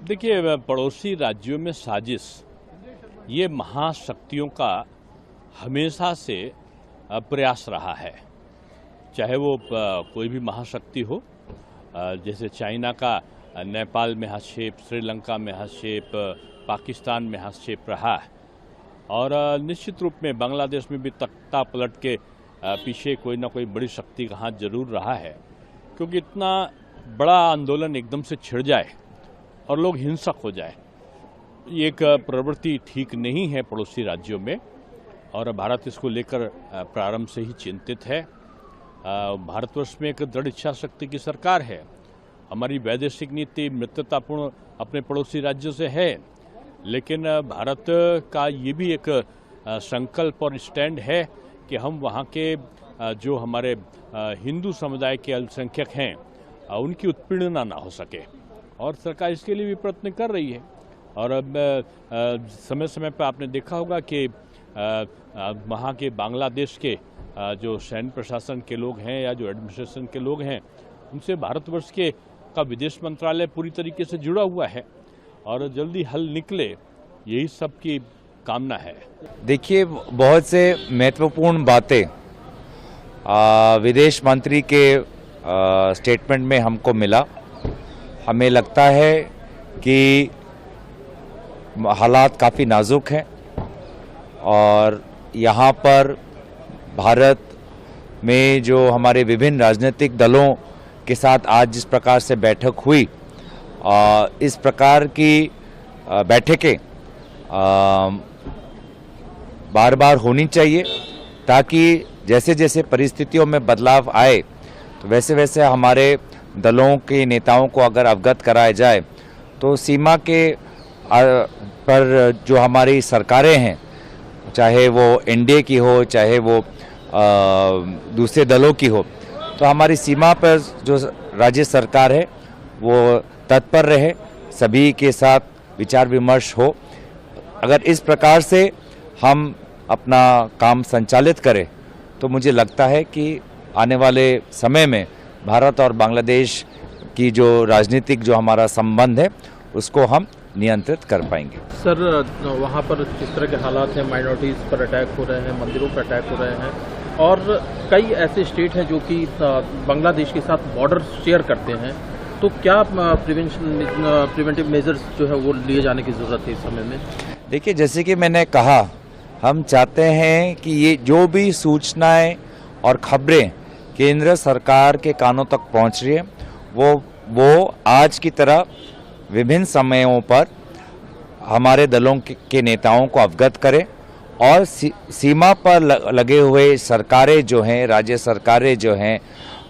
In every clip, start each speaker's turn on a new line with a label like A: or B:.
A: देखिए, पड़ोसी राज्यों में साजिश ये महाशक्तियों का हमेशा से प्रयास रहा है। चाहे वो कोई भी महाशक्ति हो, जैसे चाइना का नेपाल में हस्तक्षेप, श्रीलंका में हस्तक्षेप, पाकिस्तान में हस्तक्षेप रहा है, और निश्चित रूप में बांग्लादेश में भी तख्ता पलट के पीछे कोई ना कोई बड़ी शक्ति का हाथ जरूर रहा है। क्योंकि इतना बड़ा आंदोलन एकदम से छिड़ जाए और लोग हिंसक हो जाए, ये एक प्रवृत्ति ठीक नहीं है पड़ोसी राज्यों में, और भारत इसको लेकर प्रारंभ से ही चिंतित है। भारतवर्ष में एक दृढ़ इच्छा शक्ति की सरकार है। हमारी वैदेशिक नीति मित्रतापूर्ण अपने पड़ोसी राज्यों से है, लेकिन भारत का ये भी एक संकल्प और स्टैंड है कि हम वहाँ के जो हमारे हिंदू समुदाय के अल्पसंख्यक हैं उनकी उत्पीड़ना ना हो सके, और सरकार इसके लिए भी प्रयत्न कर रही है। और अब समय समय पर आपने देखा होगा कि वहाँ के बांग्लादेश के जो सैन्य प्रशासन के लोग हैं या जो एडमिनिस्ट्रेशन के लोग हैं, उनसे भारतवर्ष के का विदेश मंत्रालय पूरी तरीके से जुड़ा हुआ है, और जल्दी हल निकले यही सबकी कामना है।
B: देखिए, बहुत से महत्वपूर्ण बातें विदेश मंत्री के स्टेटमेंट में हमको मिला। हमें लगता है कि हालात काफ़ी नाजुक हैं, और यहाँ पर भारत में जो हमारे विभिन्न राजनीतिक दलों के साथ आज जिस प्रकार से बैठक हुई, इस प्रकार की बैठकें बार बार होनी चाहिए, ताकि जैसे जैसे परिस्थितियों में बदलाव आए तो वैसे वैसे हमारे दलों के नेताओं को अगर अवगत कराया जाए तो सीमा के पर जो हमारी सरकारें हैं, चाहे वो एनडीए की हो, चाहे वो दूसरे दलों की हो, तो हमारी सीमा पर जो राज्य सरकार है वो तत्पर रहे, सभी के साथ विचार विमर्श हो। अगर इस प्रकार से हम अपना काम संचालित करें तो मुझे लगता है कि आने वाले समय में भारत और बांग्लादेश की जो राजनीतिक जो हमारा संबंध है उसको हम नियंत्रित कर पाएंगे।
C: सर, वहाँ पर किस तरह के हालात हैं? माइनॉरिटीज़ पर अटैक हो रहे हैं, मंदिरों पर अटैक हो रहे हैं, और कई ऐसे स्टेट हैं जो कि बांग्लादेश के साथ बॉर्डर शेयर करते हैं, तो क्या प्रिवेंटिव मेजर्स जो है वो लिए जाने की ज़रूरत है इस समय में?
B: देखिए, जैसे कि मैंने कहा, हम चाहते हैं कि ये जो भी सूचनाएं और खबरें केंद्र सरकार के कानों तक पहुंच रही है वो आज की तरह विभिन्न समयों पर हमारे दलों के नेताओं को अवगत करें, और सीमा पर लगे हुए सरकारें जो हैं, राज्य सरकारें जो हैं,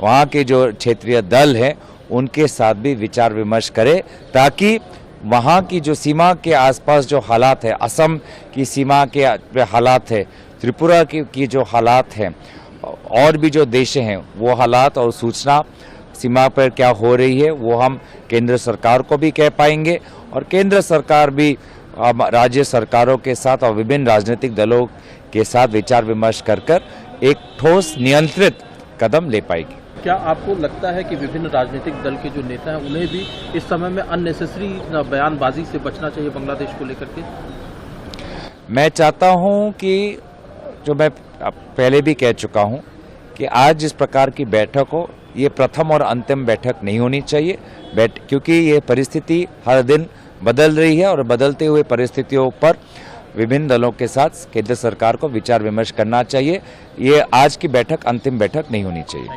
B: वहाँ के जो क्षेत्रीय दल हैं, उनके साथ भी विचार विमर्श करें, ताकि वहाँ की जो सीमा के आसपास जो हालात है, असम की सीमा के हालात है, त्रिपुरा की जो हालात हैं, और भी जो देश हैं, वो हालात और सूचना सीमा पर क्या हो रही है वो हम केंद्र सरकार को भी कह पाएंगे, और केंद्र सरकार भी राज्य सरकारों के साथ और विभिन्न राजनीतिक दलों के साथ विचार विमर्श कर एक ठोस नियंत्रित कदम ले पाएगी।
C: क्या आपको लगता है कि विभिन्न राजनीतिक दल के जो नेता हैं उन्हें भी इस समय में अननेसेसरी बयानबाजी से बचना चाहिए बांग्लादेश को लेकर के?
B: मैं चाहता हूं कि जो मैं पहले भी कह चुका हूं कि आज जिस प्रकार की बैठक हो, ये प्रथम और अंतिम बैठक नहीं होनी चाहिए, क्योंकि ये परिस्थिति हर दिन बदल रही है, और बदलते हुए परिस्थितियों पर विभिन्न दलों के साथ केंद्र सरकार को विचार विमर्श करना चाहिए। ये आज की बैठक अंतिम बैठक नहीं होनी चाहिए।